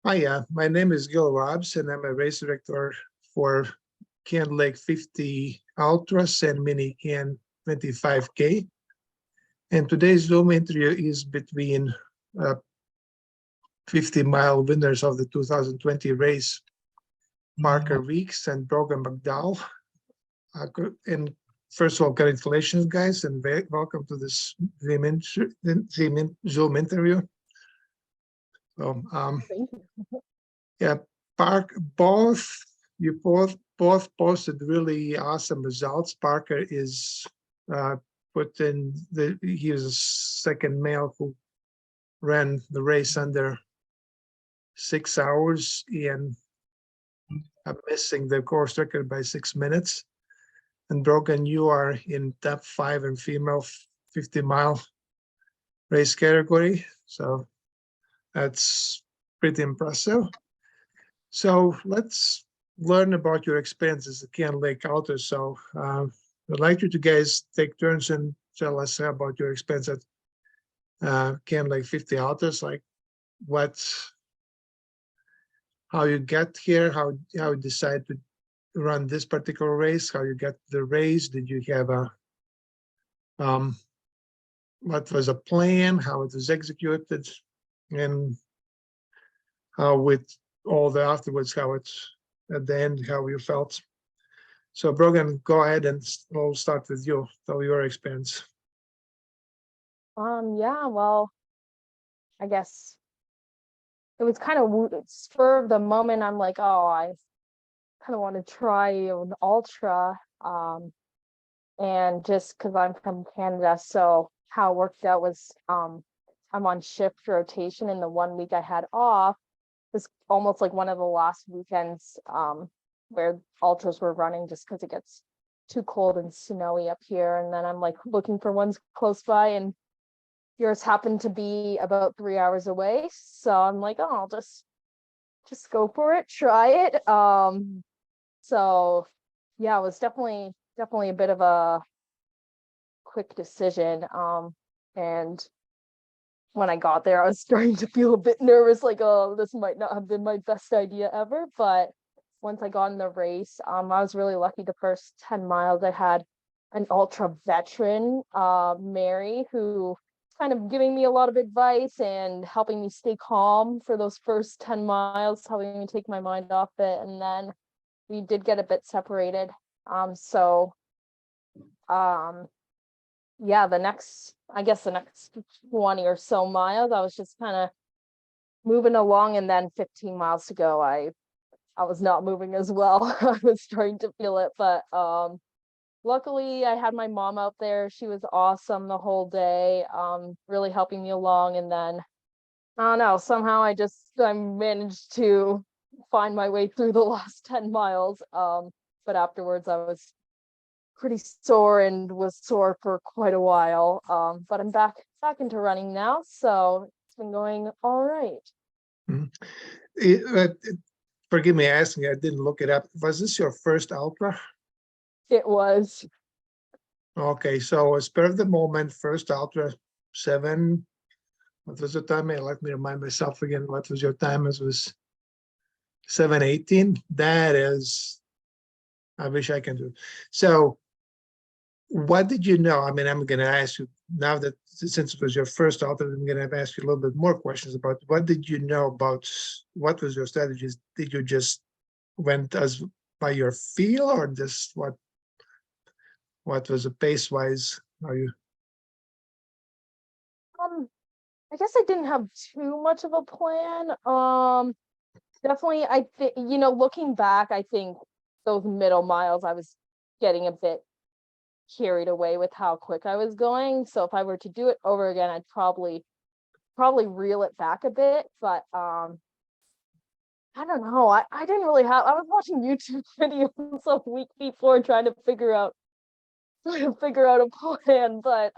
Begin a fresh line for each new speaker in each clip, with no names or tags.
Hi, my name is Gil Robs, and I'm a race director for CanLake 50 Ultras and Mini Can 25K. And today's Zoom interview is between 50-mile winners of the 2020 race, Parker Weeks and Brogan MacDougall. And first of all, congratulations, guys, and welcome to this Zoom interview. So,
Thank you.
yeah, you both posted really awesome results. Parker is he was the second male who ran the race under 6 hours and missing the course record by 6 minutes. And Brogan, you are in top 5 in female 50-mile race category, so that's pretty impressive. So let's learn about your experiences at CanLake Ultras. So I'd like you to guys take turns and tell us about your experience at CanLake 50 Ultras, like how you get here, how you decide to run this particular race, how you get the race, did you have what was a plan, how it was executed, and how with all the afterwards, how it's at the end, how you felt. So Brogan, go ahead and we'll start with you. Tell your experience.
Yeah, well, I guess it was kind of spur of the moment. I'm like, oh, I kind of want to try an ultra. And just because I'm from Canada, so how it worked out was I'm on shift rotation, and the 1 week I had off was almost like one of the last weekends where ultras were running, just because it gets too cold and snowy up here. And then I'm like looking for ones close by, and yours happened to be about 3 hours away. So I'm like, oh, I'll just go for it, try it. So yeah, it was definitely a bit of a quick decision. And when I got there, I was starting to feel a bit nervous, like, oh, this might not have been my best idea ever. But once I got in the race, I was really lucky. The first 10 miles, I had an ultra veteran, Mary, who kind of giving me a lot of advice and helping me stay calm for those first 10 miles, helping me take my mind off it. And then we did get a bit separated. Yeah, the next 20 or so miles, I was just kind of moving along, and then 15 miles to go, I was not moving as well. I was starting to feel it, but luckily I had my mom out there. She was awesome the whole day, really helping me along. And then I don't know, somehow I managed to find my way through the last 10 miles. But afterwards I was pretty sore and was sore for quite a while. But I'm back into running now, so it's been going all right.
Forgive me asking, I didn't look it up. Was this your first ultra?
It was.
Okay, so spur of the moment, first ultra, 7. What was the time? Let me remind myself again. What was your time? It was 7:18. That is, I wish I can do. So what did you know? I mean, I'm going to ask you now that since it was your first ultra, I'm going to ask you a little bit more questions about what did you know about, what was your strategies? Did you just went as by your feel, or just what was the pace wise? Are you?
I guess I didn't have too much of a plan. Definitely, I think, looking back, I think those middle miles, I was getting a bit carried away with how quick I was going. So if I were to do it over again, I'd probably reel it back a bit. But I don't know. I didn't really have. I was watching YouTube videos a week before trying to figure out a plan. But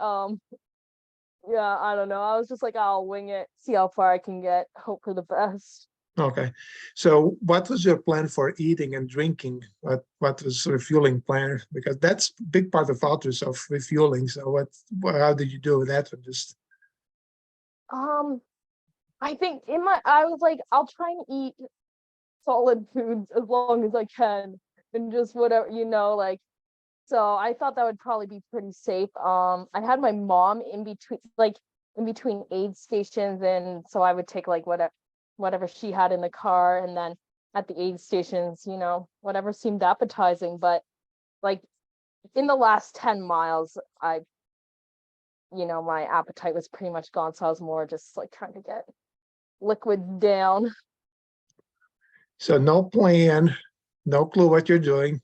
yeah, I don't know. I was just like, I'll wing it, see how far I can get, hope for the best.
Okay, so what was your plan for eating and drinking? What was refueling plan? Because that's a big part of ultras of refueling. So how did you do with that? Just
I think I was like, I'll try and eat solid foods as long as I can and just whatever, like, so I thought that would probably be pretty safe. I had my mom in between aid stations, and so I would take like whatever she had in the car, and then at the aid stations, whatever seemed appetizing. But like in the last 10 miles, my appetite was pretty much gone. So I was more just like trying to get liquid down.
So no plan, no clue what you're doing,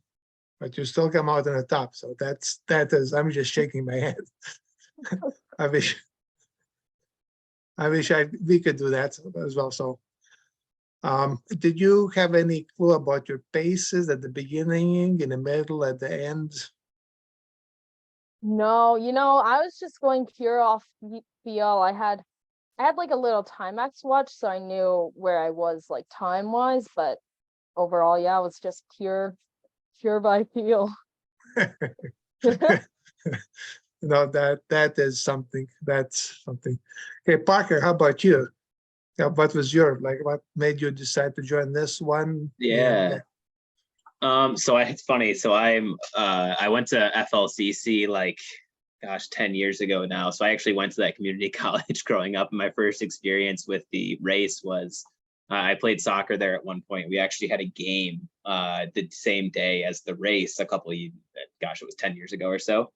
but you still come out on the top. So I'm just shaking my head. I wish we could do that as well. So, did you have any clue about your paces at the beginning, in the middle, at the end?
No, I was just going pure off feel. I had like a little Timex watch, so I knew where I was like time wise, but overall, yeah, it was just pure by feel.
That is something. That's something. Okay, Parker, how about you? Yeah, what was what made you decide to join this one?
Yeah. So it's funny. So I went to FLCC like, gosh, 10 years ago now. So I actually went to that community college growing up. And my first experience with the race was I played soccer there at one point. We actually had a game the same day as the race it was 10 years ago or so.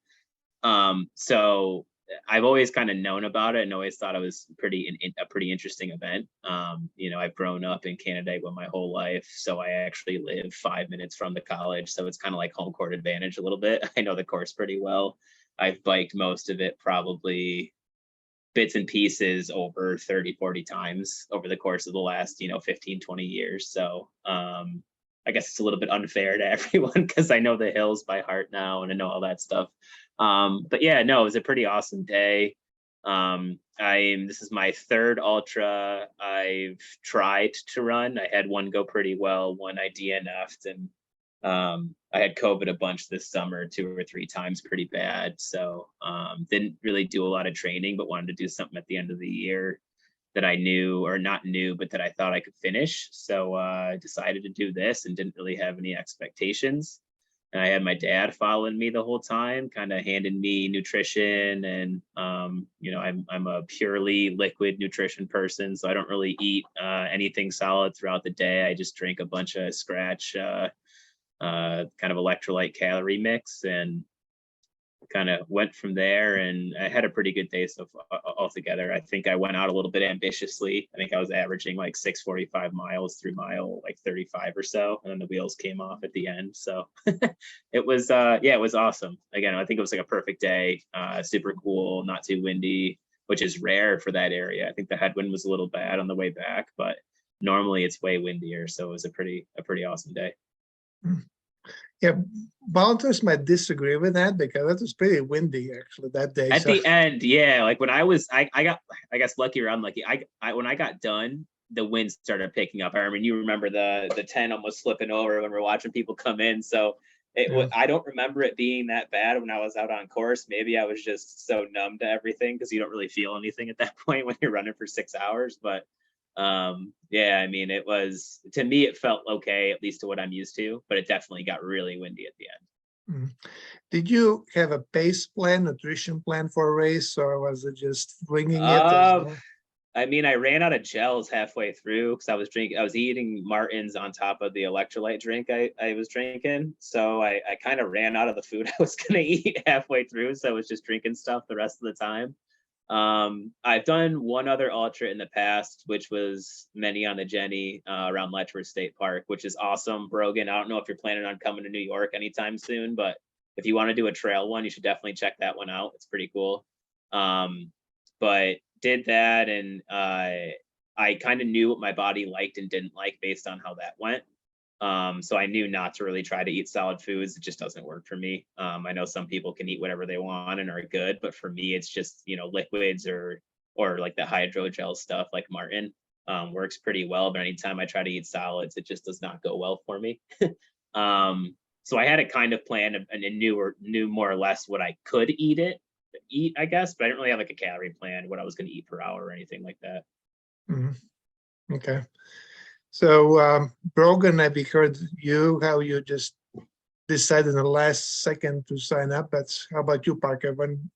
So I've always kind of known about it and always thought it was a pretty interesting event. I've grown up in Canandaigua my whole life, so I actually live 5 minutes from the college. So it's kind of like home court advantage a little bit. I know the course pretty well. I've biked most of it, probably bits and pieces, over 30, 40 times over the course of the last, 15, 20 years. So I guess it's a little bit unfair to everyone because I know the hills by heart now and I know all that stuff. But yeah, no, it was a pretty awesome day. This is my third ultra I've tried to run. I had one go pretty well, one I DNF'd, and I had COVID a bunch this summer, 2 or 3 times, pretty bad. So didn't really do a lot of training, but wanted to do something at the end of the year that I knew, or not knew, but that I thought I could finish. So I decided to do this and didn't really have any expectations. And I had my dad following me the whole time, kind of handing me nutrition. And, I'm a purely liquid nutrition person, so I don't really eat anything solid throughout the day. I just drink a bunch of scratch, kind of electrolyte calorie mix, and kind of went from there. And I had a pretty good day so altogether. I think I went out a little bit ambitiously. I think I was averaging like 6:45 miles through mile like 35 or so, and then the wheels came off at the end. So it was it was awesome. Again, I think it was like a perfect day. Super cool, not too windy, which is rare for that area. I think the headwind was a little bad on the way back, but normally it's way windier, so it was a pretty awesome day.
Yeah, volunteers might disagree with that because it was pretty windy actually that day.
At the end, yeah, like when I got, I guess, lucky or unlucky. When I got done, the wind started picking up. I mean, you remember the tent almost flipping over when we're watching people come in. So I don't remember it being that bad when I was out on course. Maybe I was just so numb to everything because you don't really feel anything at that point when you're running for 6 hours. But I mean, to me it felt okay, at least to what I'm used to, but it definitely got really windy at the end.
Did you have a pace plan, nutrition plan for a race, or was it just winging it?
I mean, I ran out of gels halfway through because I was eating Martins on top of the electrolyte drink I was drinking. So I kind of ran out of the food I was gonna eat halfway through, so I was just drinking stuff the rest of the time. I've done one other ultra in the past, which was Many on the Jenny around Letchworth State Park, which is awesome. Brogan, I don't know if you're planning on coming to New York anytime soon, but if you want to do a trail one, you should definitely check that one out. It's pretty cool. But did that, and I kind of knew what my body liked and didn't like based on how that went. So I knew not to really try to eat solid foods. It just doesn't work for me. I know some people can eat whatever they want and are good, but for me, it's just, liquids or like the hydrogel stuff like Martin works pretty well. But anytime I try to eat solids, it just does not go well for me. So I had a kind of plan and knew more or less what I could eat, I guess, but I didn't really have like a calorie plan, what I was going to eat per hour or anything like that.
Mhm. Okay. So, Brogan, have you heard how you just decided in the last second to sign up? How about you, Parker? When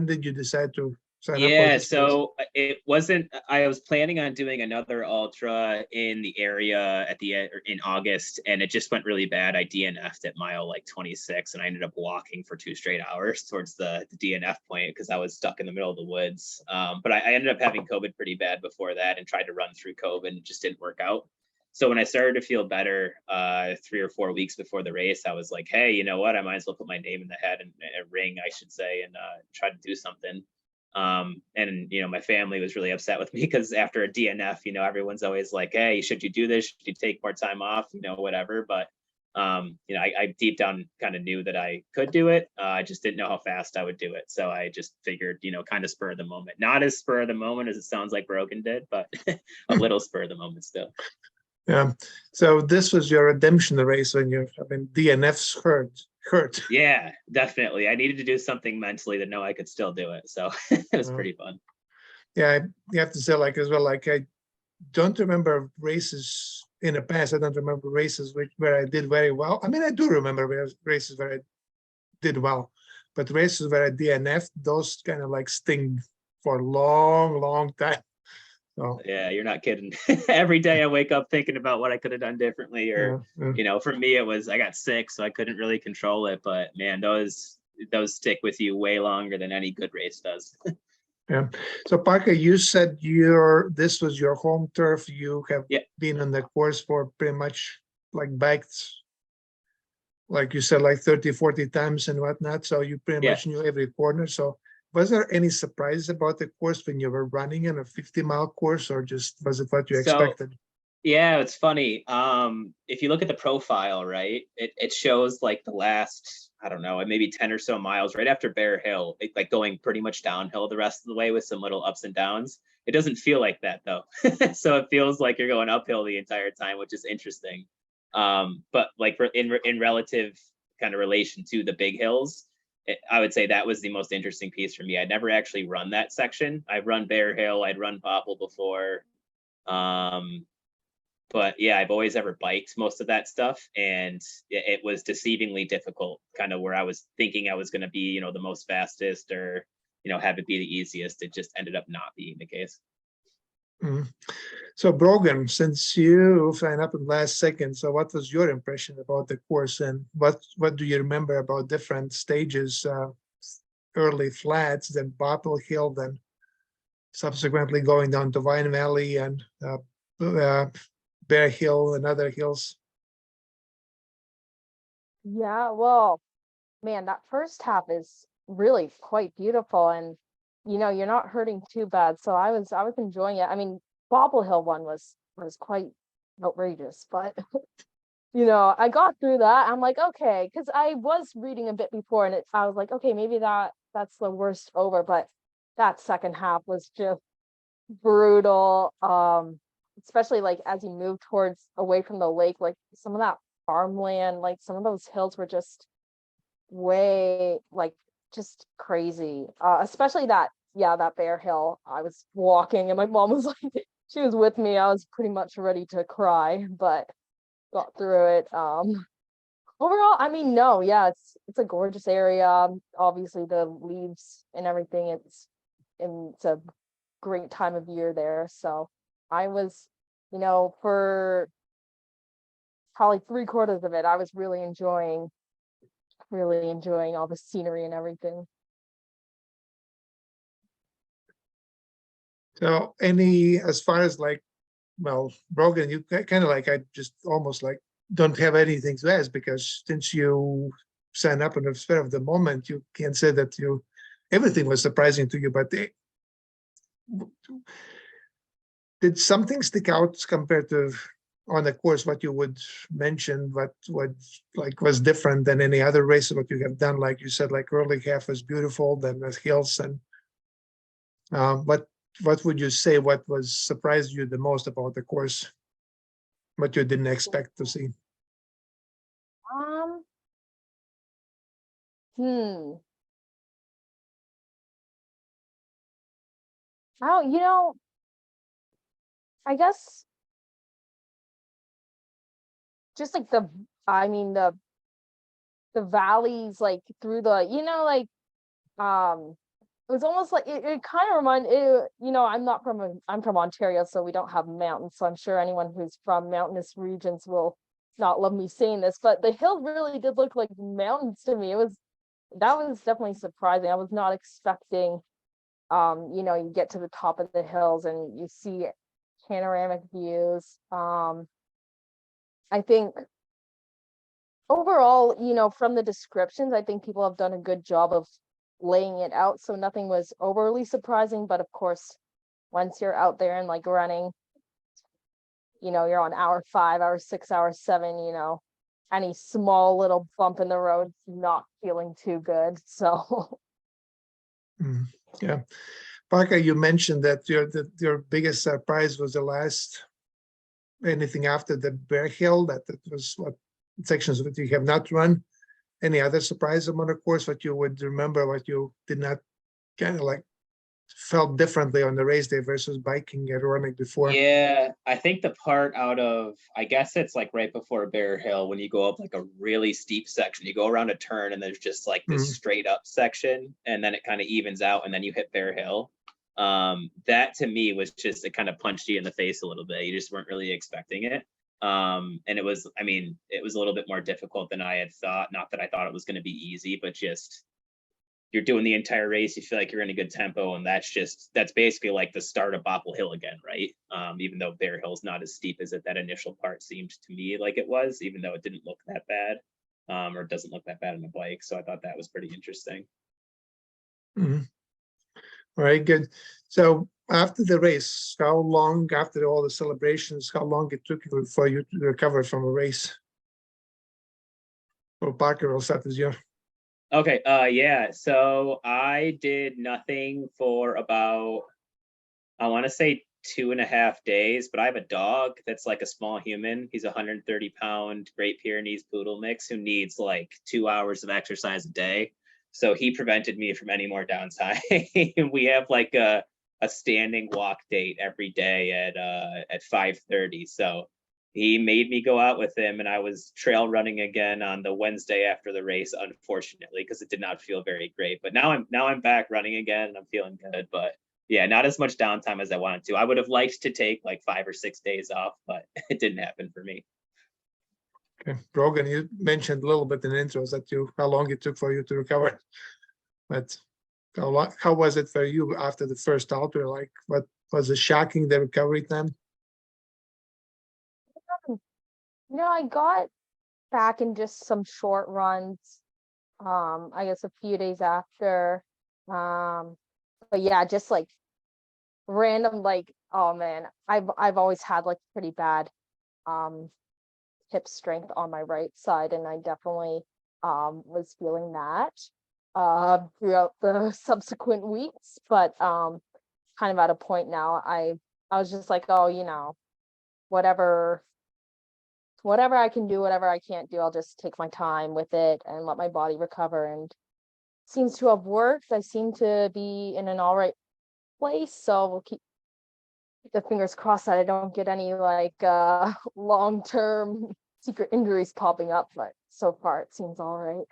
did you decide to sign up for
Yeah,
this race?
so it wasn't, I was planning on doing another ultra in the area at the end in August, and it just went really bad. I DNF'd at mile like 26, and I ended up walking for 2 straight hours towards the DNF point because I was stuck in the middle of the woods. But I ended up having COVID pretty bad before that and tried to run through COVID, and it just didn't work out. So when I started to feel better 3 or 4 weeks before the race, I was like, hey, you know what? I might as well put my name in the hat and a ring, I should say, and try to do something. And my family was really upset with me because after a DNF, everyone's always like, hey, should you do this? Should you take more time off? Whatever. But I deep down kind of knew that I could do it. I just didn't know how fast I would do it. So I just figured, kind of spur of the moment. Not as spur of the moment as it sounds like Brogan did, but a little spur of the moment still.
Yeah. So this was your redemption race when DNFs hurt.
Yeah, definitely. I needed to do something mentally to know I could still do it. So it was pretty fun.
Yeah, you have to say as well, I don't remember races in the past. I don't remember races where I did very well. I mean, I do remember races where I did well, but races where I DNF, those kind of sting for a long, long time. So
yeah, you're not kidding. Every day I wake up thinking about what I could have done differently, or for me it was I got sick, so I couldn't really control it. But man, those stick with you way longer than any good race does.
Yeah. So Parker, you said this was your home turf. You have been on the course for pretty much biked, like you said, 30, 40 times and whatnot. So you pretty much knew every corner. So was there any surprise about the course when you were running in a 50-mile course, or just was it what you expected?
Yeah, it's funny. If you look at the profile, right, it shows the last, I don't know, maybe 10 or so miles right after Bear Hill, going pretty much downhill the rest of the way with some little ups and downs. It doesn't feel like that though. So it feels like you're going uphill the entire time, which is interesting. But in relative kind of relation to the big hills, I would say that was the most interesting piece for me. I'd never actually run that section. I've run Bear Hill, I'd run Popple before. But yeah, I've always ever biked most of that stuff, and it was deceivingly difficult, kind of where I was thinking I was going to be, the most fastest or, have it be the easiest. It just ended up not being the case.
Mm. So Brogan, since you signed up in the last second, so what was your impression about the course, and what do you remember about different stages, early flats, then Bottle Hill, then subsequently going down to Vine Valley and Bear Hill and other hills?
Yeah, well, man, that first half is really quite beautiful, and you're not hurting too bad. So I was enjoying it. I mean, Bobble Hill one was quite outrageous, but I got through that. I'm like, okay, because I was reading a bit before, and I was like, okay, maybe that's the worst over, but that second half was just brutal. Especially as you move towards away from the lake, some of that farmland, some of those hills were just way just crazy. Especially that Bear Hill. I was walking and my mom was she was with me. I was pretty much ready to cry, but got through it. Overall, I mean, no, yeah, it's a gorgeous area. Obviously the leaves and everything, it's a great time of year there. So I was, for probably 3/4 of it, I was really enjoying all the scenery and everything.
So as far as Brogan, you kind of I just almost don't have anything to ask, because since you signed up in the spur of the moment, you can't say that everything was surprising to you, but did something stick out compared to on the course, what you would mention, what was different than any other race, what you have done? Like you said, early half was beautiful, then the hills, and what would you say, what surprised you the most about the course, what you didn't expect to see?
Um, hmm. Oh, I guess just like the valleys, like through the, like, it was almost like it kind of reminded it, I'm from Ontario, so we don't have mountains. So I'm sure anyone who's from mountainous regions will not love me saying this, but the hill really did look like mountains to me. That was definitely surprising. I was not expecting, you get to the top of the hills and you see panoramic views. I think overall, from the descriptions, I think people have done a good job of laying it out. So nothing was overly surprising, but of course, once you're out there and like running, you're on hour 5, hour 6, hour 7, any small little bump in the road, not feeling too good. So
Yeah. Parker, you mentioned that your biggest surprise was the last, anything after the Bear Hill, that was what sections that you have not run. Any other surprise on the course, what you would remember, what you did not kind of like felt differently on the race day versus biking and running before?
Yeah, I think the part out of, I guess it's like right before Bear Hill, when you go up like a really steep section, you go around a turn and there's just like this straight up section, and then it kind of evens out and then you hit Bear Hill. That to me was just, it kind of punched you in the face a little bit. You just weren't really expecting it. And it was, it was a little bit more difficult than I had thought. Not that I thought it was going to be easy, but just, you're doing the entire race, you feel like you're in a good tempo, and that's basically like the start of Bopple Hill again, right? Even though Bear Hill's not as steep as that initial part seemed to me like it was, even though it didn't look that bad, or it doesn't look that bad on the bike. So I thought that was pretty interesting.
All right, good. So after the race, how long, after all the celebrations, how long it took for you to recover from a race? Well, Parker, I'll start with you.
Okay, yeah, so I did nothing for about, I want to say 2.5 days, but I have a dog that's like a small human. He's a 130-pound Great Pyrenees poodle mix who needs like 2 hours of exercise a day. So he prevented me from any more downtime. We have like a standing walk date every day at 5:30. So he made me go out with him, and I was trail running again on the Wednesday after the race, unfortunately, because it did not feel very great. But now I'm back running again and I'm feeling good. But yeah, not as much downtime as I wanted to. I would have liked to take like 5 or 6 days off, but it didn't happen for me.
Okay, Brogan, you mentioned a little bit in the intros that how long it took for you to recover, but how was it for you after the first ultra? Like, what was it shocking, the recovery time?
I got back in just some short runs, I guess a few days after. But yeah, just like random, like, oh man, I've always had like pretty bad hip strength on my right side, and I definitely was feeling that throughout the subsequent weeks. But kind of at a point now, I was just like, oh, whatever I can do, whatever I can't do, I'll just take my time with it and let my body recover. And seems to have worked. I seem to be in an all right place, so we'll keep the fingers crossed that I don't get any like long-term secret injuries popping up, but so far it seems all right.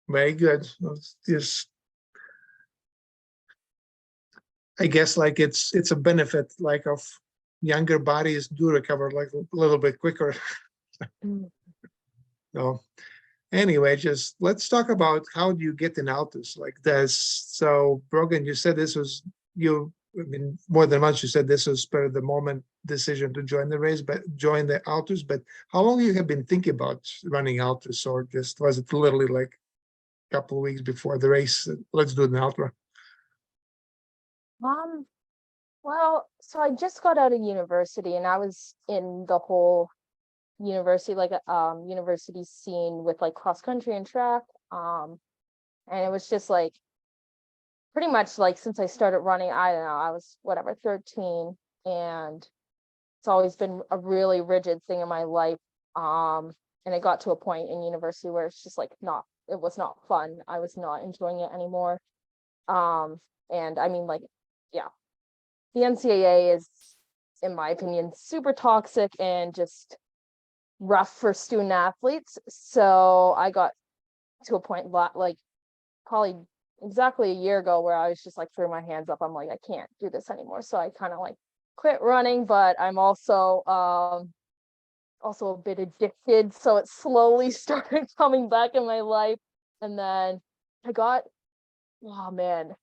Very good. Just, I guess like it's a benefit like of younger bodies do recover like a little bit quicker. So anyway, just let's talk about how do you get in Altus like this. So Brogan, you said this was more than once you said this was spur of the moment decision to join the race, but join the Altus. But how long you have been thinking about running Altus, or just was it literally like a couple of weeks before the race? Let's do an ultra.
Well, so I just got out of university and I was in the whole university, like university scene with like cross country and track. And it was just like pretty much like since I started running, I don't know, I was whatever, 13, and it's always been a really rigid thing in my life. And it got to a point in university where it's just like it was not fun. I was not enjoying it anymore. And I mean, like, yeah, the NCAA is, in my opinion, super toxic and just rough for student athletes. So I got to a point like probably exactly a year ago where I was just like threw my hands up. I'm like, I can't do this anymore. So I kind of like quit running, but I'm also a bit addicted. So it slowly started coming back in my life. And then I got, oh man,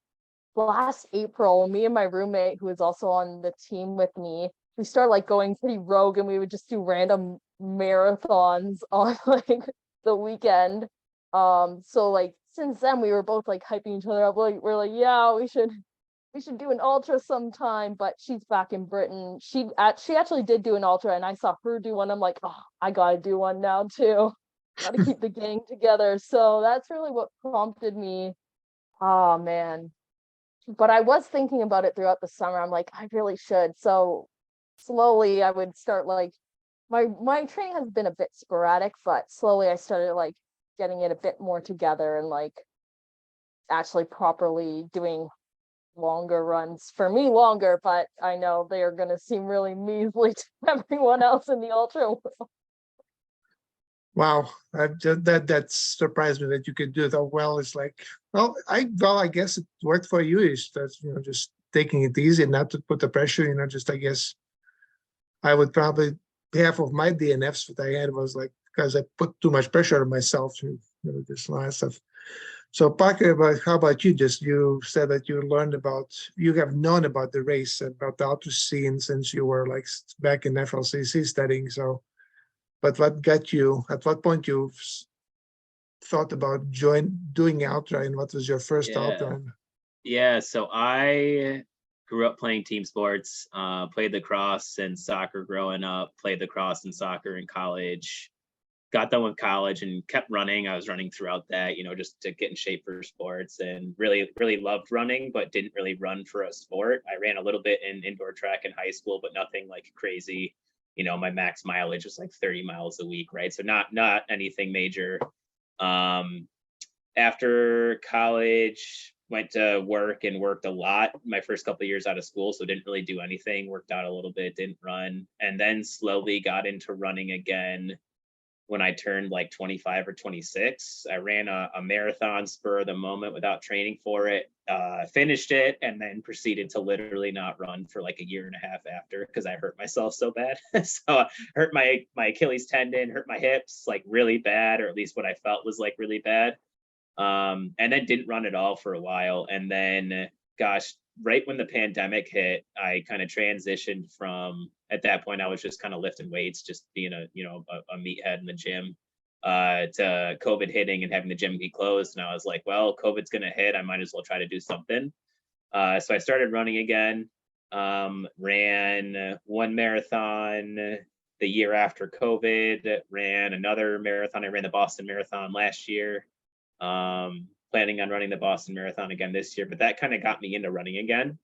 last April, me and my roommate, who was also on the team with me, we started like going pretty rogue, and we would just do random marathons on like the weekend. So like since then we were both like hyping each other up. Like we're like, yeah, we should do an ultra sometime. But she's back in Britain. She actually did do an ultra, and I saw her do one. I'm like, oh, I gotta do one now too. Gotta keep the gang together. So that's really what prompted me. Oh man. But I was thinking about it throughout the summer. I'm like, I really should. So slowly I would start like my training has been a bit sporadic, but slowly I started like getting it a bit more together and like actually properly doing longer runs. For me, longer, but I know they are going to seem really measly to everyone else in the ultra world.
Wow, that surprised me that you could do it that well. It's like, I guess it worked for you. Is that, just taking it easy and not to put the pressure. Just I guess I would probably half of my DNFs that I had was like because I put too much pressure on myself to this last stuff. So Parker, how about you? Just you said that you have known about the race, about the ultra scene since you were like back in FLCC studying. So. But what got you, at what point you thought about doing ultra, and what was your first ultra?
Yeah, so I grew up playing team sports, played lacrosse and soccer growing up, played lacrosse and soccer in college, got done with college and kept running. I was running throughout that, just to get in shape for sports, and really, really loved running, but didn't really run for a sport. I ran a little bit in indoor track in high school, but nothing like crazy. My max mileage was like 30 miles a week, right? So not anything major. After college, went to work and worked a lot my first couple of years out of school, so didn't really do anything, worked out a little bit, didn't run, and then slowly got into running again when I turned like 25 or 26. I ran a marathon spur of the moment without training for it, finished it, and then proceeded to literally not run for like a year and a half after because I hurt myself so bad. So I hurt my Achilles tendon, hurt my hips like really bad, or at least what I felt was like really bad. And then didn't run at all for a while. And then, gosh, right when the pandemic hit, I kind of transitioned from, at that point, I was just kind of lifting weights, just being a meathead in the gym, to COVID hitting and having the gym be closed. And I was like, well, COVID's going to hit. I might as well try to do something. So I started running again, ran one marathon the year after COVID, ran another marathon. I ran the Boston Marathon last year. Planning on running the Boston Marathon again this year, but that kind of got me into running again.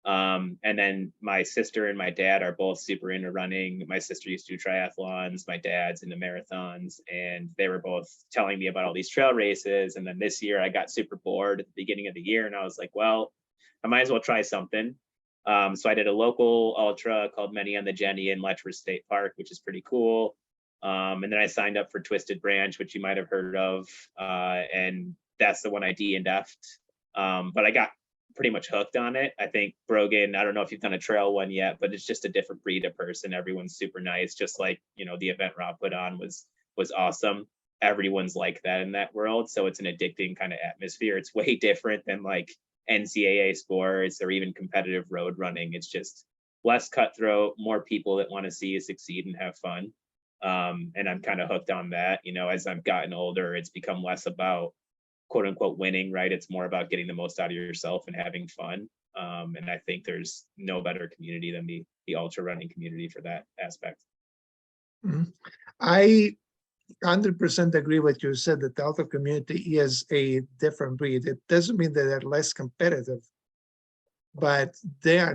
And then my sister and my dad are both super into running. My sister used to do triathlons, my dad's into marathons, and they were both telling me about all these trail races. And then this year I got super bored at the beginning of the year, and I was like, well, I might as well try something. So I did a local ultra called Many on the Jenny in Letchworth State Park, which is pretty cool. And then I signed up for Twisted Branch, which you might have heard of, and that's the one I DNF'd. But I got pretty much hooked on it. I think Brogan, I don't know if you've done a trail one yet, but it's just a different breed of person. Everyone's super nice, just like, the event Rob put on was awesome. Everyone's like that in that world. So it's an addicting kind of atmosphere. It's way different than like NCAA sports or even competitive road running. It's just less cutthroat, more people that want to see you succeed and have fun. And I'm kind of hooked on that. As I've gotten older, it's become less about quote unquote winning, right? It's more about getting the most out of yourself and having fun. And I think there's no better community than the ultra running community for that aspect.
Mm-hmm. I 100% agree with you said that the ultra community is a different breed. It doesn't mean that they're less competitive, but they're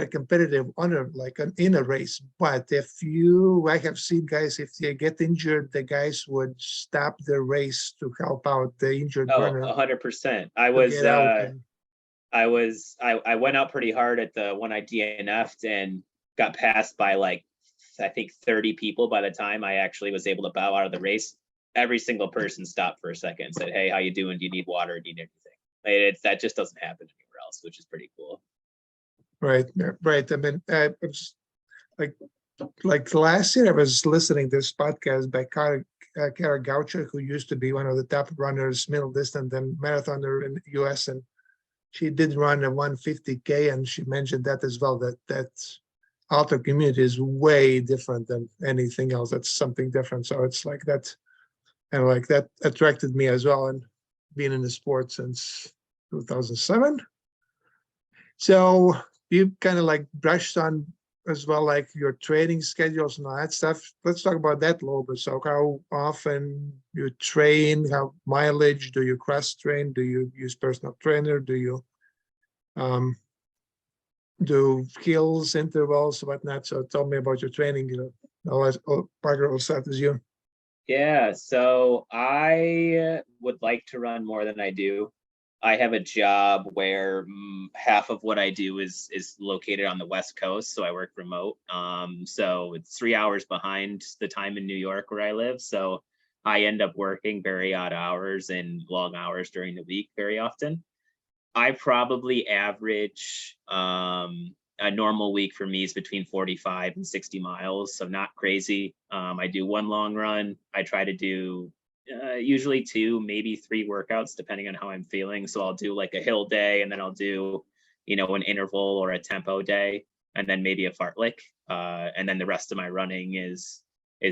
competitive in a race. But I have seen guys, if they get injured, the guys would stop the race to help out the injured runner.
100%. I was I went out pretty hard at the one I DNF'd and got passed by like, I think 30 people by the time I actually was able to bow out of the race. Every single person stopped for a second and said, "Hey, how you doing? Do you need water? Do you need anything?" That just doesn't happen anywhere else, which is pretty cool.
Right, yeah, right. I mean, it's like last year, I was listening to this podcast by Kara Goucher, who used to be one of the top runners, middle distance and marathoner in the US, and she did run a 150K, and she mentioned that as well, that ultra community is way different than anything else. That's something different. So it's like that, and like that attracted me as well, and being in the sport since 2007. So you kind of like brushed on as well, like your training schedules and all that stuff. Let's talk about that a little bit. So how often you train, how mileage, do you cross train? Do you use personal trainer? Do you do hills, intervals, whatnot? So tell me about your training. Parker, will start as you.
Yeah, so I would like to run more than I do. I have a job where half of what I do is located on the West Coast, so I work remote. So it's 3 hours behind the time in New York where I live. So I end up working very odd hours and long hours during the week very often. I probably average a normal week for me is between 45 and 60 miles, so not crazy. I do one long run. I try to do usually 2, maybe 3 workouts, depending on how I'm feeling. So I'll do like a hill day, and then I'll do, an interval or a tempo day, and then maybe a fartlek. And then the rest of my running is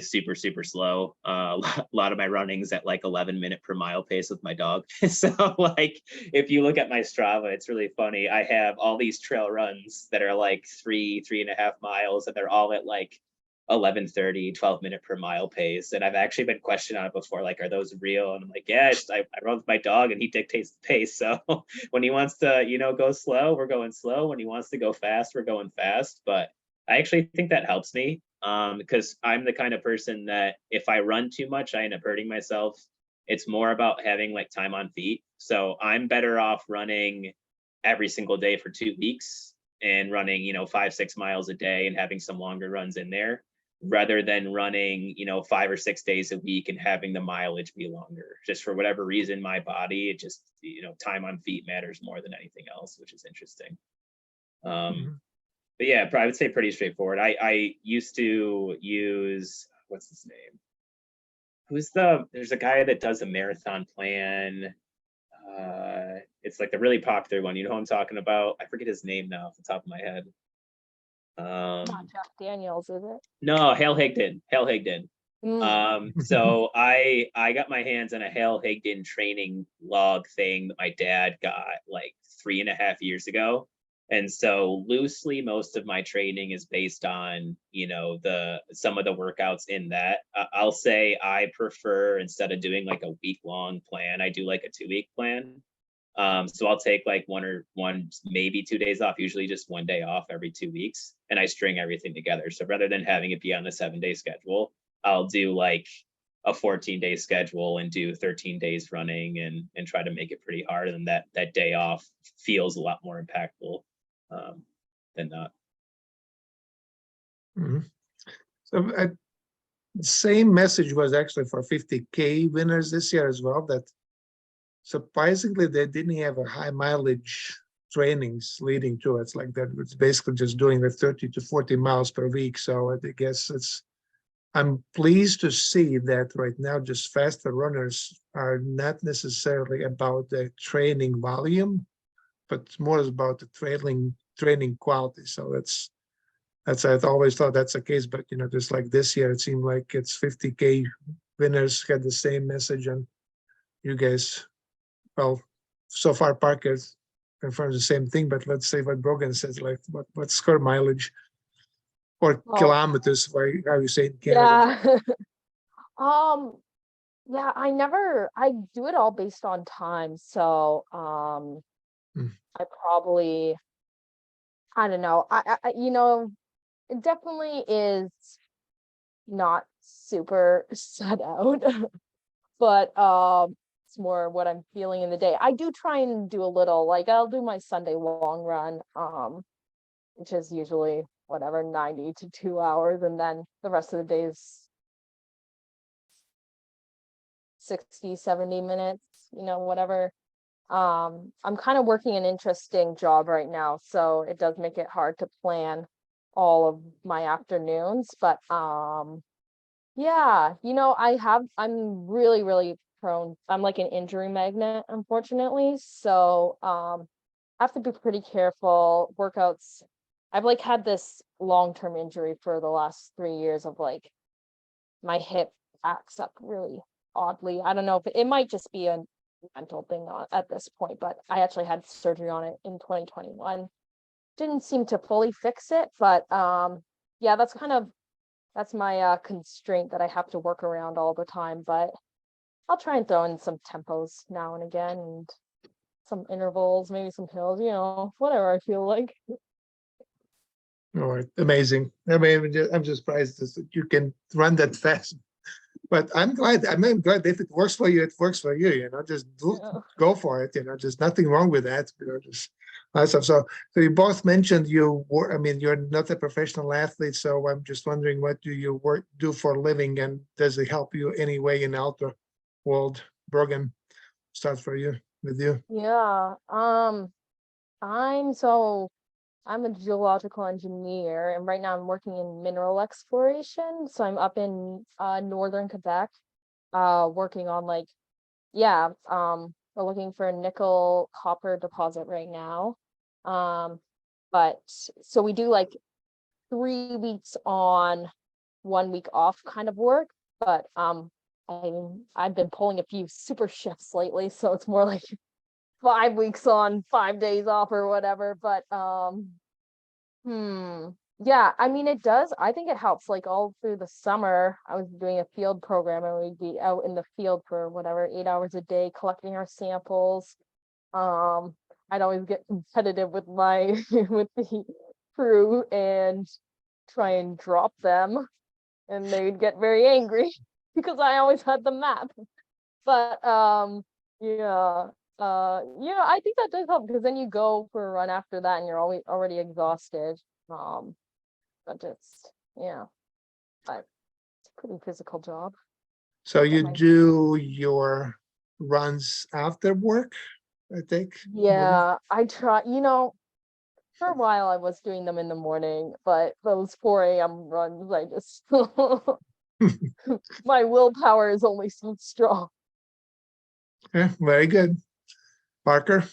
super, super slow. A lot of my running's at like 11-minute per mile pace with my dog. So like, if you look at my Strava, it's really funny. I have all these trail runs that are like 3.5 miles, and they're all at like 11:30, 12-minute per mile pace. And I've actually been questioned on it before, like, are those real? And I'm like, yeah, I run with my dog and he dictates the pace. So when he wants to, go slow, we're going slow. When he wants to go fast, we're going fast. But I actually think that helps me because I'm the kind of person that if I run too much, I end up hurting myself. It's more about having like time on feet. So I'm better off running every single day for 2 weeks and running, 5-6 miles a day and having some longer runs in there, rather than running, 5 or 6 days a week and having the mileage be longer. Just for whatever reason, my body, it just, time on feet matters more than anything else, which is interesting. But yeah, I would say pretty straightforward. I used to use, what's his name? There's a guy that does a marathon plan. It's like the really popular one. You know who I'm talking about? I forget his name now off the top of my head.
Not Jeff Daniels, is it?
No, Hale Higdon.
Mm.
So I got my hands on a Hale Higdon training log thing that my dad got like 3.5 years ago. And so loosely, most of my training is based on, some of the workouts in that. I'll say I prefer, instead of doing like a week-long plan, I do like a 2-week plan. So I'll take like one, maybe 2 days off, usually just 1 day off every 2 weeks, and I string everything together. So rather than having it be on a 7-day schedule, I'll do like a 14-day schedule and do 13 days running and try to make it pretty hard. And that day off feels a lot more impactful than not.
So same message was actually for 50K winners this year as well, that surprisingly they didn't have a high mileage trainings leading to it. It's like that. It's basically just doing the 30 to 40 miles per week. So I guess I'm pleased to see that right now just faster runners are not necessarily about the training volume, but more about the training quality. So that's I've always thought that's the case, but just like this year, it seemed like it's 50K winners had the same message, and you guys, well, so far Parker confirms the same thing, but let's say what Brogan says, like what score mileage or kilometers, how you say it in Canada.
Yeah. Yeah, I do it all based on time. So I probably, I don't know. It definitely is not super set out. But it's more what I'm feeling in the day. I do try and do a little, like I'll do my Sunday long run, which is usually whatever, 90 to 2 hours, and then the rest of the day is 60, 70 minutes, whatever. I'm kind of working an interesting job right now, so it does make it hard to plan all of my afternoons, but yeah, I'm really, really prone. I'm like an injury magnet, unfortunately. So I have to be pretty careful. Workouts. I've like had this long-term injury for the last 3 years of like my hip acts up really oddly. I don't know if it might just be a mental thing at this point, but I actually had surgery on it in 2021. Didn't seem to fully fix it, but yeah, that's my constraint that I have to work around all the time. But I'll try and throw in some tempos now and again, and some intervals, maybe some hills, whatever I feel like.
All right, amazing. I mean, I'm just surprised that you can run that fast. But I'm glad. I'm glad if it works for you, it works for you. Just go for it. Just nothing wrong with that. Just awesome. So you both mentioned you were. I mean, you're not a professional athlete, so I'm just wondering, what do you do for a living, and does it help you anyway in the ultra world? Brogan, start with you.
Yeah. I'm a geological engineer, and right now I'm working in mineral exploration. So I'm up in northern Quebec, working on we're looking for a nickel copper deposit right now. But so we do like 3 weeks on, 1 week off kind of work. But I've been pulling a few super shifts lately, so it's more like 5 weeks on, 5 days off or whatever. But yeah, I mean, it does. I think it helps. Like all through the summer, I was doing a field program, and we'd be out in the field for whatever, 8 hours a day collecting our samples. I'd always get competitive with with the crew and try and drop them, and they'd get very angry because I always had the map. But yeah. I think that does help, because then you go for a run after that and you're already exhausted. But but it's a pretty physical job.
So you do your runs after work, I think?
Yeah, I try, for a while I was doing them in the morning, but those 4 a.m. runs, I just my willpower is only so strong.
Yeah, very good. Parker?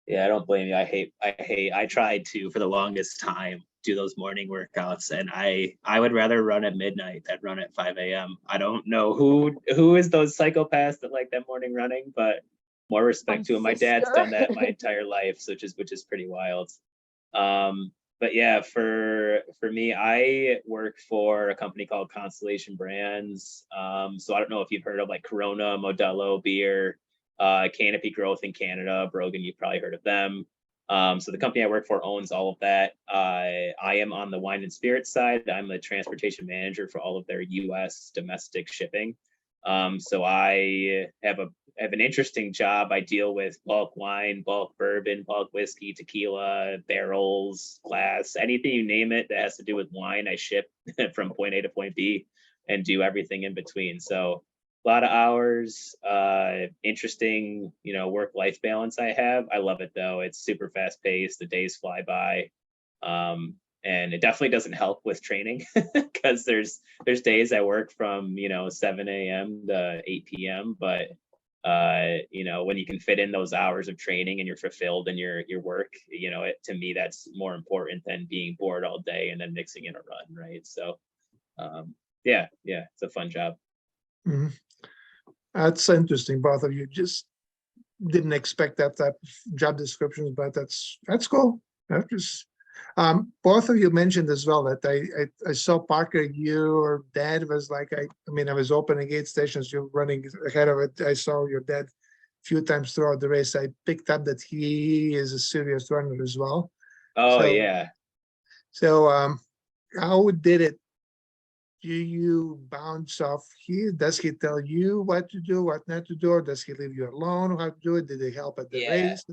Yeah, I don't blame you. I tried to, for the longest time, do those morning workouts, and I would rather run at midnight than run at 5 a.m. I don't know who is those psychopaths that like that morning running, but more respect to him. My dad's done that my entire life, which is pretty wild. But yeah, for me, I work for a company called Constellation Brands. So I don't know if you've heard of like Corona, Modelo beer, Canopy Growth in Canada, Brogan, you've probably heard of them. So the company I work for owns all of that. I am on the wine and spirits side. I'm the transportation manager for all of their US domestic shipping. So I have an interesting job. I deal with bulk wine, bulk bourbon, bulk whiskey, tequila, barrels, glass, anything you name it that has to do with wine, I ship from point A to point B and do everything in between. So a lot of hours, interesting, work-life balance I have. I love it though. It's super fast paced. The days fly by. And it definitely doesn't help with training because there's days I work from 7 a.m. to 8 p.m. But when you can fit in those hours of training and you're fulfilled in your work, to me that's more important than being bored all day and then mixing in a run, right? So yeah, it's a fun job.
Mm-hmm. That's interesting. Both of you just didn't expect that type of job descriptions, but that's cool. That's just both of you mentioned as well that I saw Parker, your dad was like, I was opening aid stations, you're running ahead of it. I saw your dad a few times throughout the race. I picked up that he is a serious runner as well.
Oh, yeah.
So how did it, do you bounce off here? Does he tell you what to do, what not to do, or does he leave you alone how to do it? Did they help at the
Yeah.
race?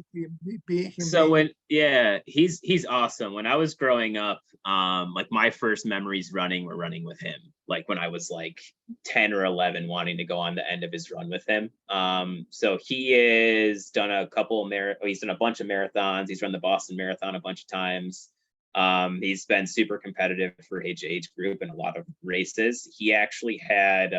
So when he's awesome. When I was growing up, like my first memories running were running with him. Like when I was like 10 or 11, wanting to go on the end of his run with him. So he has done he's done a bunch of marathons. He's run the Boston Marathon a bunch of times. He's been super competitive for his age group in a lot of races. He actually had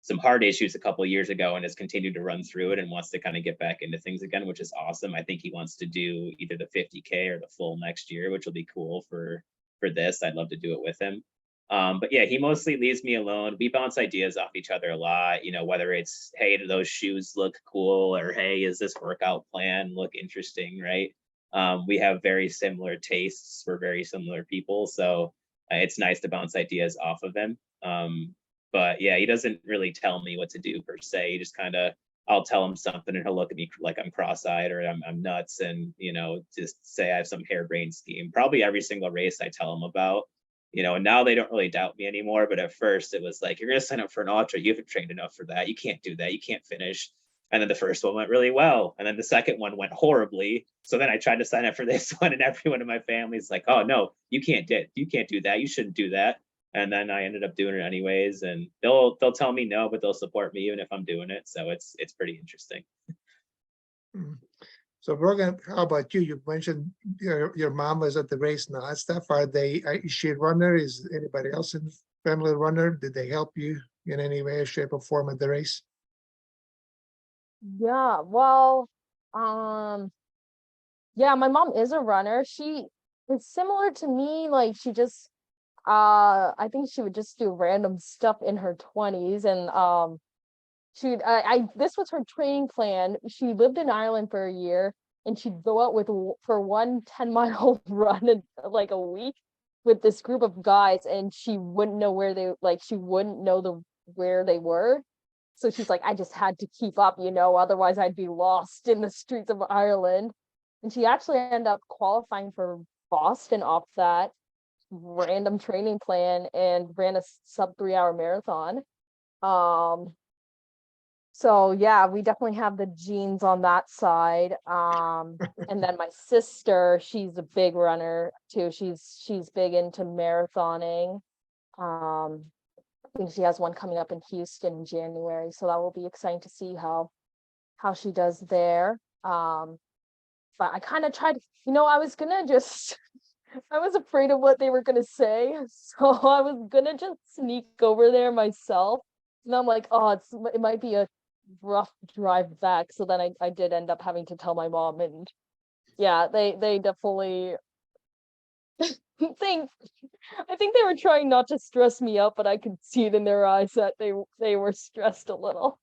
some heart issues a couple of years ago and has continued to run through it and wants to kind of get back into things again, which is awesome. I think he wants to do either the 50K or the full next year, which will be cool for this. I'd love to do it with him. But yeah, he mostly leaves me alone. We bounce ideas off each other a lot, you know, whether it's, hey, do those shoes look cool? Or, hey, is this workout plan look interesting, right? We have very similar tastes for very similar people. So it's nice to bounce ideas off of him. But yeah, he doesn't really tell me what to do per se. He just kind of, I'll tell him something and he'll look at me like I'm cross-eyed or I'm nuts, and, you know, just say I have some harebrained scheme. Probably every single race I tell him about, you know, and now they don't really doubt me anymore. But at first it was like, you're going to sign up for an ultra. You haven't trained enough for that. You can't do that. You can't finish. And then the first one went really well. And then the second one went horribly. So then I tried to sign up for this one, and everyone in my family is like, oh no, you can't do that. You shouldn't do that. And then I ended up doing it anyways. And they'll tell me no, but they'll support me even if I'm doing it. So it's pretty interesting.
So Brogan, how about you? You mentioned your mom was at the race now and stuff. Is she a runner? Is anybody else in the family a runner? Did they help you in any way, shape, or form at the race?
Yeah, well, yeah, my mom is a runner. She is similar to me, like she just I think she would just do random stuff in her 20s, and she'd this was her training plan. She lived in Ireland for a year, and she'd go out for one 10-mile run in like a week with this group of guys, and she wouldn't know where where they were. So she's like, I just had to keep up, you know, otherwise I'd be lost in the streets of Ireland. And she actually ended up qualifying for Boston off that random training plan and ran a sub 3-hour marathon. So yeah, we definitely have the genes on that side. And then my sister, she's a big runner too. She's big into marathoning. I think she has one coming up in Houston in January, so that will be exciting to see how she does there. But I kind of tried, you know, I was afraid of what they were gonna say, so I was gonna just sneak over there myself. And I'm like, oh, it might be a rough drive back. So then I did end up having to tell my mom, and yeah, they definitely I think they were trying not to stress me out, but I could see it in their eyes that they were stressed a little.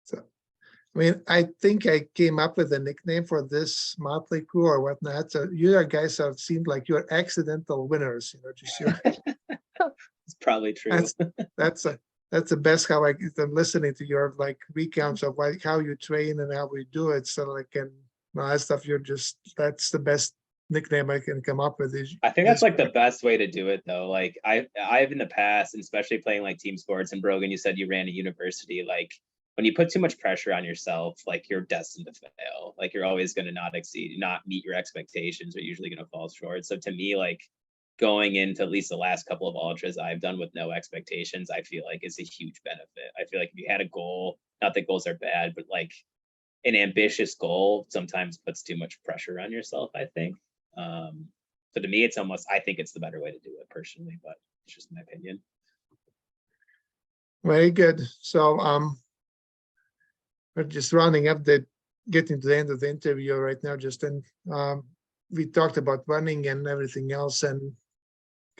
So, I mean, I think I came up with a nickname for this motley crew or whatnot. So you guys have seemed like you're accidental winners, you know, just
It's probably true.
That's the best how I'm listening to your like recounts of how you train and how we do it. So like, and that stuff, that's the best nickname I can come up with.
I think that's like the best way to do it though. Like I've in the past, and especially playing like team sports, and Brogan, you said you ran a university, like when you put too much pressure on yourself, like you're destined to fail. Like you're always going to not meet your expectations, or usually going to fall short. So to me, like going into at least the last couple of ultras I've done with no expectations, I feel like is a huge benefit. I feel like if you had a goal, not that goals are bad, but like an ambitious goal sometimes puts too much pressure on yourself, I think. So to me, I think it's the better way to do it personally, but it's just my opinion.
Very good. So we're just rounding up getting to the end of the interview right now, Justin. We talked about running and everything else and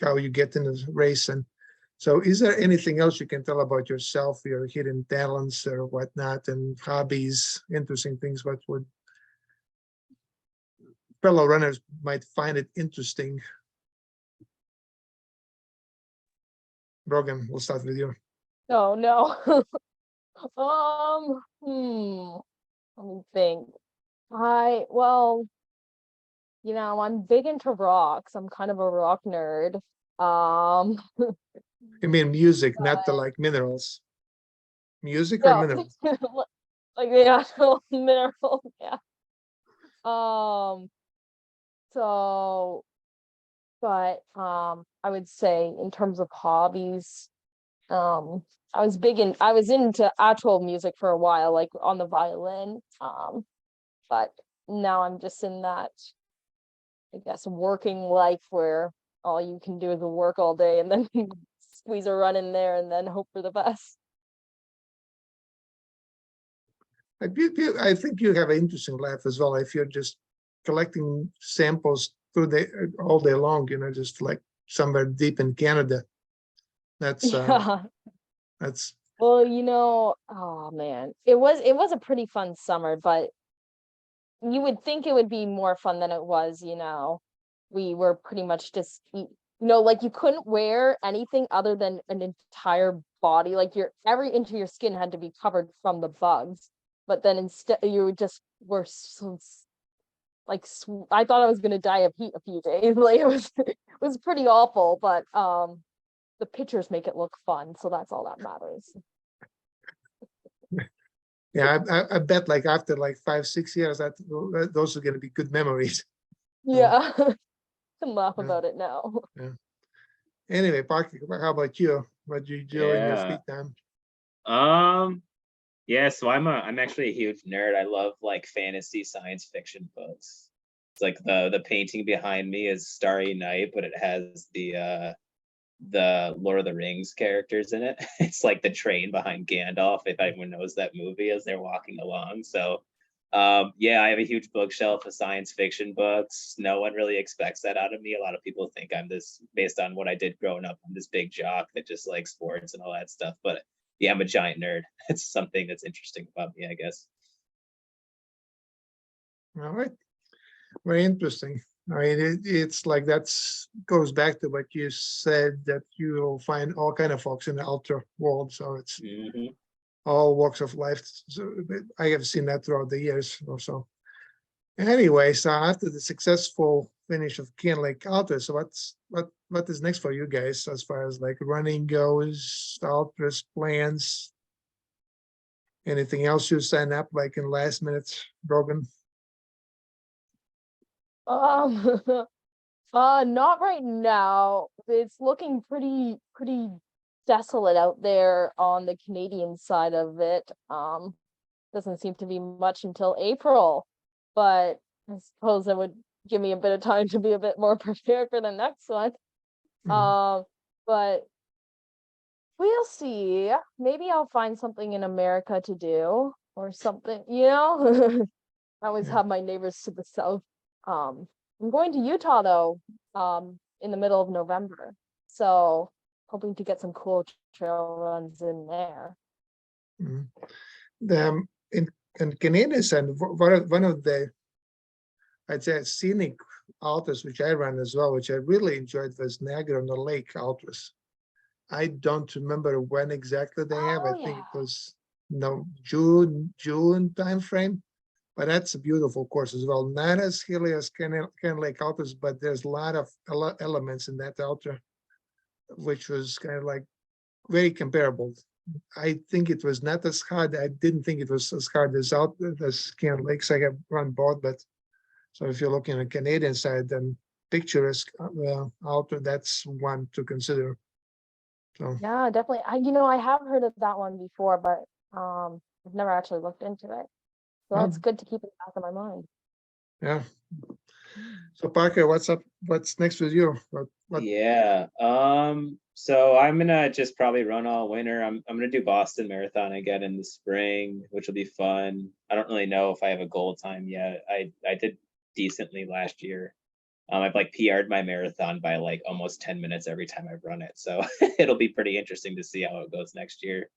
how you get in the race. And so is there anything else you can tell about yourself, your hidden talents or whatnot, and hobbies, interesting things, what would fellow runners might find it interesting? Brogan, we'll start with you.
Oh no. Let me think. Well, you know, I'm big into rocks. I'm kind of a rock nerd. Um,
I mean, music, not the like minerals. Music or
no,
minerals?
like the actual mineral, yeah. Um, so, but I would say in terms of hobbies, um, I was into actual music for a while, like on the violin. But now I'm just in that, I guess, working life where all you can do is work all day and then squeeze a run in there and then hope for the best.
I think you have an interesting life as well if you're just collecting samples through the all day long, just like somewhere deep in Canada. That's
Yeah.
that's
Well, oh man, it was a pretty fun summer, but you would think it would be more fun than it was, We were pretty much just like you couldn't wear anything other than an entire body, like your every inch of your skin had to be covered from the bugs. But then instead you just were so like I thought I was gonna die of heat a few days. Like it was pretty awful, but the pictures make it look fun, so that's all that matters.
yeah. I bet like after like 5, 6 years, those are going to be good memories.
Yeah. Can laugh
Yeah.
about it now.
Yeah. Anyway, Parker, how about you? What do you do in your
Yeah.
free time?
Yeah, so I'm actually a huge nerd. I love like fantasy science fiction books. It's like the painting behind me is Starry Night, but it has the Lord of the Rings characters in it. It's like the train behind Gandalf, if anyone knows that movie, as they're walking along. So yeah, I have a huge bookshelf of science fiction books. No one really expects that out of me. A lot of people think I'm this, based on what I did growing up, I'm this big jock that just likes sports and all that stuff. But yeah, I'm a giant nerd. It's something that's interesting about me, I guess.
All right. Very interesting. I mean, it's like that's goes back to what you said that you'll find all kind of folks in the ultra world. So it's
Hmm.
all walks of life. So I have seen that throughout the years or so. Anyway, so after the successful finish of CanLake Ultra, so what is next for you guys as far as like running goes, Ultras plans, anything else you sign up like in last minute, Brogan?
Um, not right now. It's looking pretty desolate out there on the Canadian side of it. Doesn't seem to be much until April, but I suppose that would give me a bit of time to be a bit more prepared for the next one.
Mhm.
But we'll see. Maybe I'll find something in America to do or something, I always
Yeah.
have my neighbors to the south. I'm going to Utah though, in the middle of November. So hoping to get some cool trail runs in there.
Mhm. The in Canadian side, one of the I'd say scenic ultras which I ran as well, which I really enjoyed was Niagara on the Lake Ultras. I don't remember when exactly they have. I
Oh
think
yeah.
it was June timeframe. But that's a beautiful course as well. Not as hilly as CanLake Ultras, but there's a lot elements in that ultra, which was kind of like very comparable. I think it was not as hard. I didn't think it was as hard as CanLakes. I have run both, but so if you're looking at the Canadian side, then picturesque ultra, that's one to consider. So
Yeah, definitely. I have heard of that one before, but I've never actually looked into it. So
well,
that's good to keep in the back of my mind.
yeah. So Parker, what's up? What's next with you? What
Yeah. So I'm gonna just probably run all winter. I'm gonna do Boston Marathon again in the spring, which will be fun. I don't really know if I have a goal time yet. I did decently last year. I've like PR'd my marathon by like almost 10 minutes every time I run it. So it'll be pretty interesting to see how it goes next year.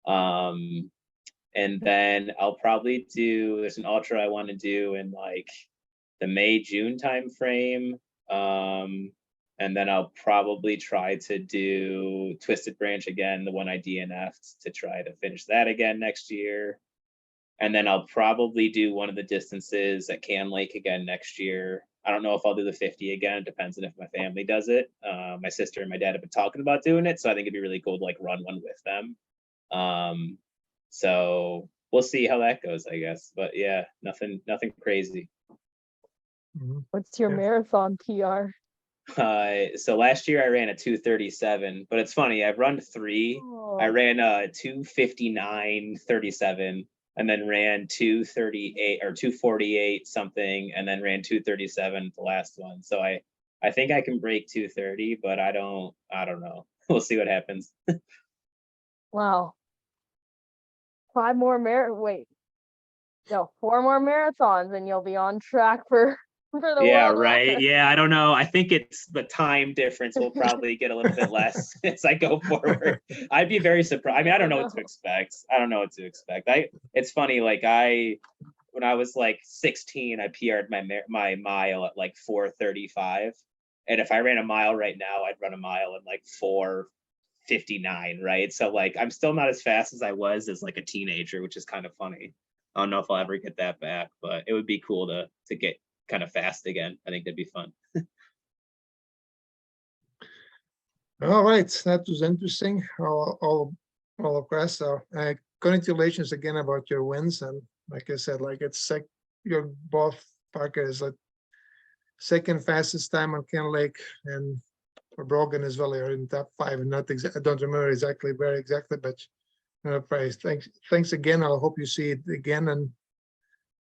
Um, and then I'll probably there's an ultra I want to do in like the May, June time frame. And then I'll probably try to do Twisted Branch again, the one I DNF'd, to try to finish that again next year. And then I'll probably do one of the distances at CanLake again next year. I don't know if I'll do the 50 again. It depends on if my family does it. My sister and my dad have been talking about doing it, so I think it'd be really cool to like run one with them. So we'll see how that goes, I guess. But yeah, nothing crazy.
Mhm.
What's your
Yeah.
marathon PR?
So last year I ran a 2:37, but it's funny, I've run 3. I
Oh,
ran a 2:59:37, and then ran 2:38 or 2:48 something, and then ran 2:37 the last one. So I think I can break 2:30, but I don't know. We'll see what happens.
wow. 4 more marathons and you'll be on track for the
Yeah,
world
right.
record.
Yeah, I don't know. I think it's the time difference will probably get a little bit less as I go forward. I'd be very surprised. I mean, I don't know what to expect. It's funny, like when I was like 16, I PR'd my mile at like 4:35. And if I ran a mile right now, I'd run a mile in like 4:59, right? So like I'm still not as fast as I was as like a teenager, which is kind of funny. I don't know if I'll ever get that back, but it would be cool to get kind of fast again. I think that'd be fun.
All right, that was interesting. All across. So congratulations again about your wins. And like I said, like you're both, Parker is like second fastest time on CanLake, and for Brogan as well, you're in top 5. And not I don't remember very exactly, but price. Thanks again. I'll hope you see it again, and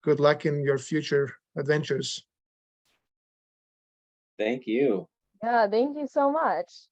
good luck in your future adventures.
Thank you.
Yeah, thank you so much.